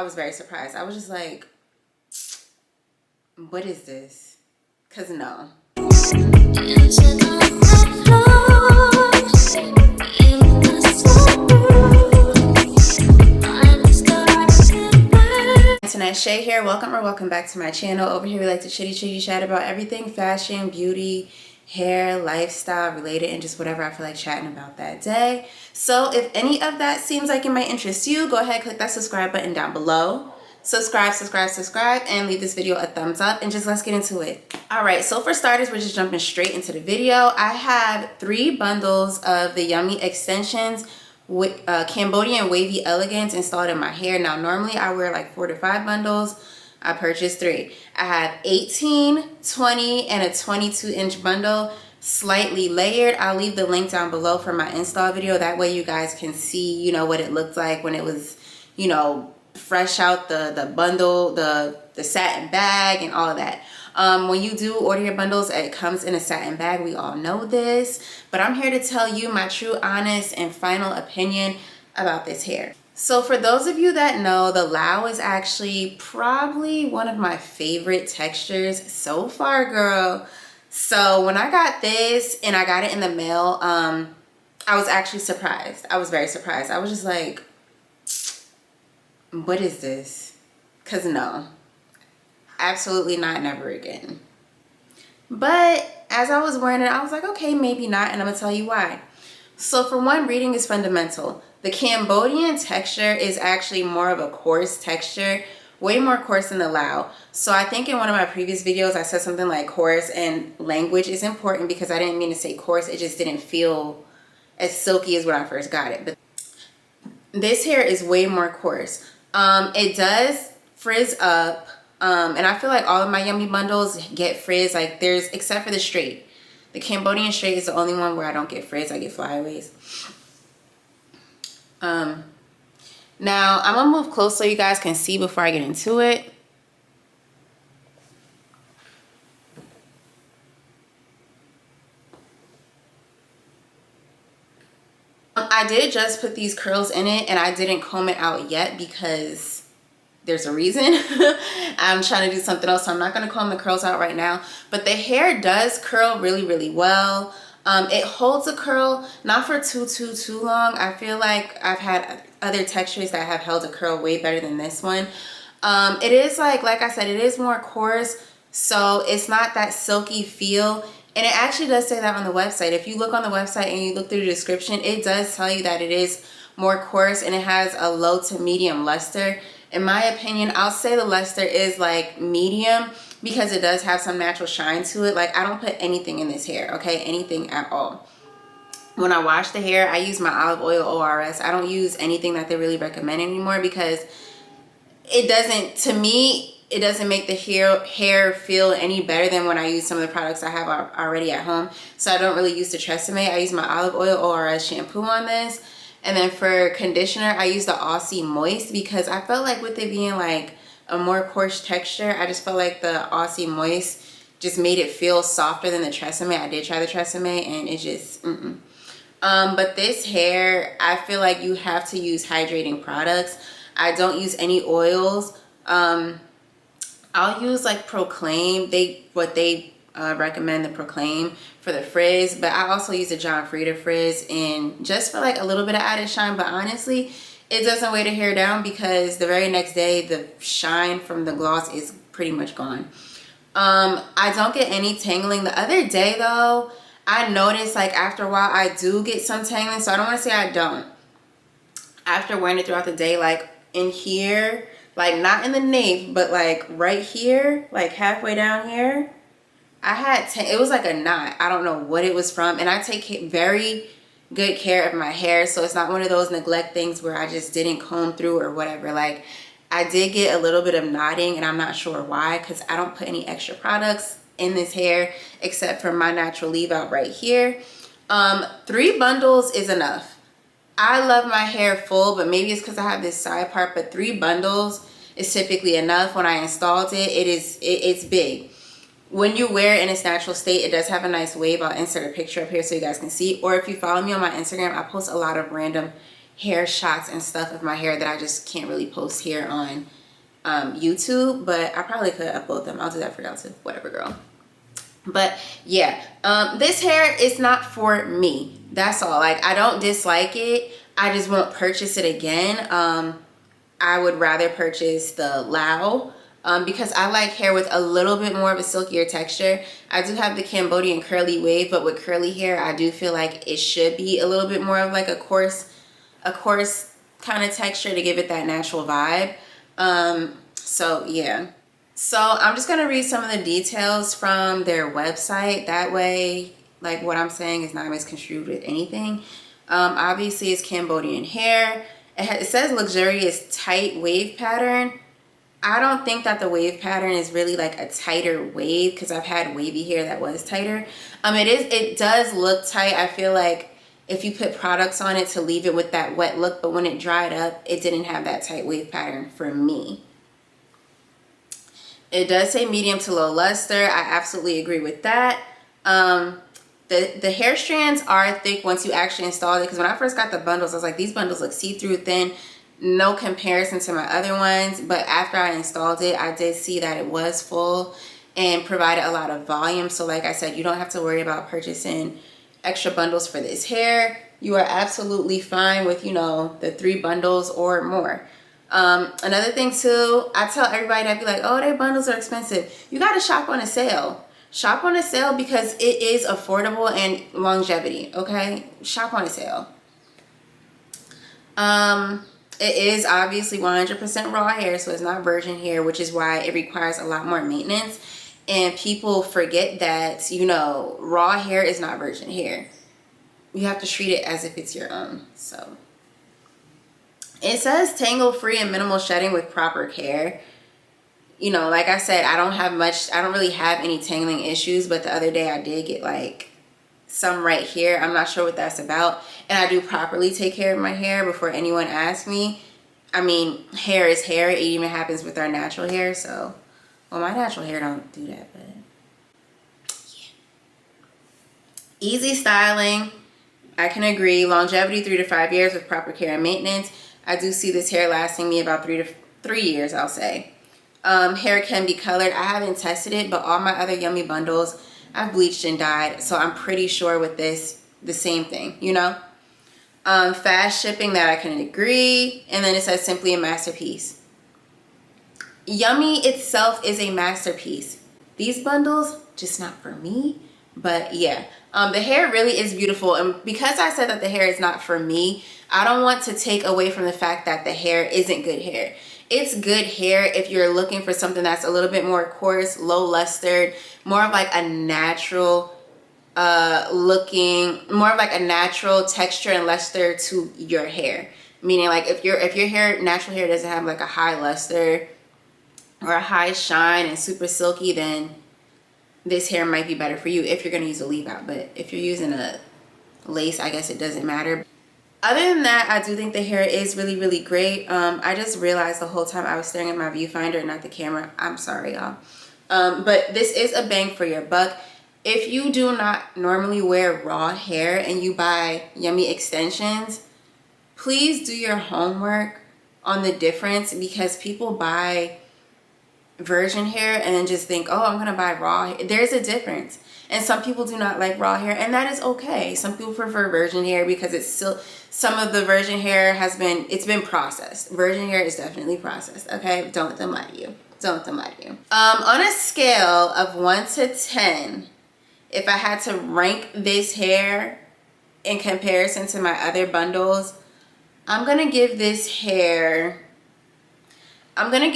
I was very surprised. I was just like, what is this? Because no. Antonette Shay here. Welcome back to my channel. Over here we like to chitty chat about everything fashion, beauty, hair, lifestyle related, and just whatever I feel like chatting about that day. So if any of that seems like it might interest you, go ahead, click that subscribe button down below. Subscribe, and leave this video a thumbs up, and just let's get into it. All right, so for starters, we're just jumping straight into the video. I have 3 bundles of the Yummy extensions with Cambodian Wavy Elegance installed in my hair. Now, normally I wear like 4 to 5 bundles. I purchased 3. I have 18, 20, and a 22-inch bundle, slightly layered. I'll leave the link down below for my install video. That way you guys can see, you know, what it looked like when it was, you know, fresh out the bundle, the satin bag and all of that. When you do order your bundles, it comes in a satin bag. We all know this, but I'm here to tell you my true, honest, and final opinion about this hair. So for those of you that know, the Lao is actually probably one of my favorite textures so far, girl. So when I got this and I got it in the mail, I was actually surprised. I was very surprised. I was just like, what is this? Because no, absolutely not, never again. But as I was wearing it, I was like, okay, maybe not, and I'm gonna tell you why. So for one, reading is fundamental. The Cambodian texture is actually more of a coarse texture, way more coarse than the Lao. So I think in one of my previous videos, I said something like coarse, and language is important because I didn't mean to say coarse. It just didn't feel as silky as when I first got it. But this hair is way more coarse. It does frizz up, and I feel like all of my Yummy bundles get frizz. Like there's, except for the straight. The Cambodian straight is the only one where I don't get frizz. I get flyaways. Now I'm gonna move close so you guys can see before I get into it. I did just put these curls in it, and I didn't comb it out yet because there's a reason. I'm trying to do something else, so I'm not going to comb the curls out right now. But the hair does curl really well. It holds a curl, not for too long. I feel like I've had other textures that have held a curl way better than this one. It is like I said, it is more coarse, so it's not that silky feel. And it actually does say that on the website. If you look on the website and you look through the description, it does tell you that it is more coarse and it has a low to medium luster. In my opinion, I'll say the luster is like medium because it does have some natural shine to it. Like I don't put anything in this hair, okay? Anything at all. When I wash the hair, I use my olive oil ORS. I don't use anything that they really recommend anymore because it doesn't, to me, it doesn't make the hair feel any better than when I use some of the products I have already at home. So I don't really use the Tresemme. I use my olive oil ORS shampoo on this. And then for conditioner, I use the Aussie Moist because I felt like with it being like a more coarse texture, I just felt like the Aussie Moist just made it feel softer than the Tresemme. I did try the Tresemme and it just, but this hair, I feel like you have to use hydrating products. I don't use any oils. I'll use like Proclaim. What they recommend, the Proclaim for the frizz, but I also use the John Frieda frizz and just for like a little bit of added shine. But honestly, it doesn't weigh the hair down because the very next day the shine from the gloss is pretty much gone. I don't get any tangling. The other day though, I noticed like after a while I do get some tangling, so I don't want to say I don't. After wearing it throughout the day, like in here, like not in the nape, but like right here, like halfway down here, I had, it was like a knot. I don't know what it was from. And I take very good care of my hair, so it's not one of those neglect things where I just didn't comb through or whatever. Like I did get a little bit of knotting and I'm not sure why because I don't put any extra products in this hair except for my natural leave out right here. 3 bundles is enough. I love my hair full, but maybe it's because I have this side part, but 3 bundles is typically enough. When I installed it, it's big. When you wear it in its natural state, it does have a nice wave. I'll insert a picture up here so you guys can see. Or if you follow me on my Instagram, I post a lot of random hair shots and stuff of my hair that I just can't really post here on YouTube, but I probably could upload them. I'll do that for y'all too. Whatever, girl. But yeah, this hair is not for me. That's all. Like, I don't dislike it. I just won't purchase it again. I would rather purchase the Lao because I like hair with a little bit more of a silkier texture. I do have the Cambodian curly wave, but with curly hair, I do feel like it should be a little bit more of like a coarse kind of texture to give it that natural vibe. So yeah. So I'm just gonna read some of the details from their website. That way, like, what I'm saying is not misconstrued with anything. Obviously, it's Cambodian hair. It says luxurious tight wave pattern. I don't think that the wave pattern is really like a tighter wave, because I've had wavy hair that was tighter. It does look tight. I feel like if you put products on it to leave it with that wet look, but when it dried up, it didn't have that tight wave pattern for me. It does say medium to low luster. I absolutely agree with that. The hair strands are thick once you actually install it, because when I first got the bundles, I was like, these bundles look see-through thin. No comparison to my other ones, but after I installed it, I did see that it was full and provided a lot of volume. So like I said, you don't have to worry about purchasing extra bundles for this hair. You are absolutely fine with, you know, the 3 bundles or more. Another thing too, I tell everybody that be like, oh, their bundles are expensive. You got to shop on a sale. Shop on a sale because it is affordable and longevity, okay? Shop on a sale. It is obviously 100% raw hair, so it's not virgin hair, which is why it requires a lot more maintenance. And people forget that, you know, raw hair is not virgin hair. You have to treat it as if it's your own. So it says tangle free and minimal shedding with proper care. You know, like I said, I don't really have any tangling issues, but the other day I did get like some right here. I'm not sure what that's about. And I do properly take care of my hair before anyone asks me. I mean, hair is hair. It even happens with our natural hair. So, well, my natural hair don't do that, but yeah. Easy styling. I can agree. Longevity 3 to 5 years with proper care and maintenance. I do see this hair lasting me about 3 years, I'll say. Hair can be colored. I haven't tested it, but all my other Yummy bundles I've bleached and dyed, so I'm pretty sure with this the same thing, you know. Fast shipping, that I can agree. And then it says simply a masterpiece. Yummy itself is a masterpiece. These bundles, just not for me. But yeah, the hair really is beautiful, and because I said that the hair is not for me, I don't want to take away from the fact that the hair isn't good hair. It's good hair if you're looking for something that's a little bit more coarse, low lustered, more of like a natural looking, more of like a natural texture and luster to your hair. Meaning, like, if your hair, natural hair, doesn't have like a high luster or a high shine and super silky, then this hair might be better for you if you're going to use a leave out. But if you're using a lace, I guess it doesn't matter. Other than that, I do think the hair is really, really great. I just realized the whole time I was staring at my viewfinder, not the camera. I'm sorry, y'all. But this is a bang for your buck. If you do not normally wear raw hair and you buy Yummy extensions, please do your homework on the difference, because people buy virgin hair and then just think, oh, I'm gonna buy raw hair. There's a difference, and some people do not like raw hair, and that is okay. Some people prefer virgin hair because it's still, some of the virgin hair it's been processed. Virgin hair is definitely processed, okay? Don't let them lie to you. Don't let them lie to you. On a scale of 1 to 10, if I had to rank this hair in comparison to my other bundles, I'm gonna give this hair I'm gonna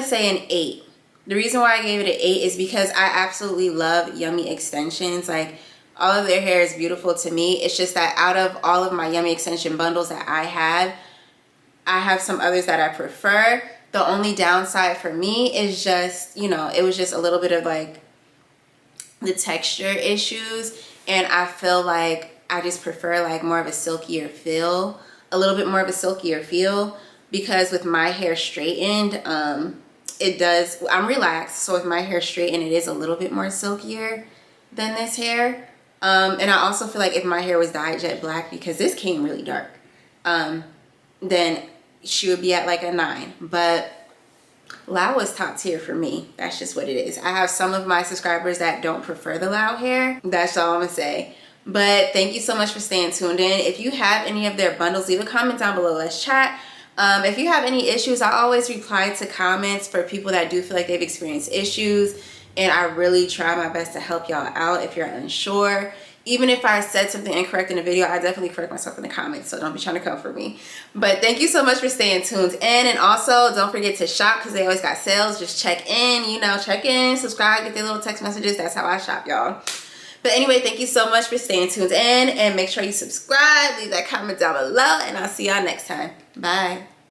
say an 8. The reason why I gave it an 8 is because I absolutely love Yummy extensions. Like, all of their hair is beautiful to me. It's just that out of all of my Yummy extension bundles that I have some others that I prefer. The only downside for me is just, you know, it was just a little bit of like the texture issues, and I feel like I just prefer like more of a silkier feel, a little bit more of a silkier feel, because with my hair straightened, I'm relaxed, so with my hair straightened, it is a little bit more silkier than this hair. And I also feel like if my hair was dyed jet black, because this came really dark, then she would be at like a 9. But Lao is top tier for me. That's just what it is. I have some of my subscribers that don't prefer the Lao hair. That's all I'm gonna say. But thank you so much for staying tuned in. If you have any of their bundles, leave a comment down below. Let's chat. If you have any issues, I always reply to comments for people that do feel like they've experienced issues. And I really try my best to help y'all out if you're unsure. Even if I said something incorrect in the video, I definitely correct myself in the comments, so don't be trying to come for me. But thank you so much for staying tuned in. And also, don't forget to shop because they always got sales. Just check in, you know, check in, subscribe, get their little text messages. That's how I shop, y'all. But anyway, thank you so much for staying tuned in. And make sure you subscribe, leave that comment down below, and I'll see y'all next time. Bye.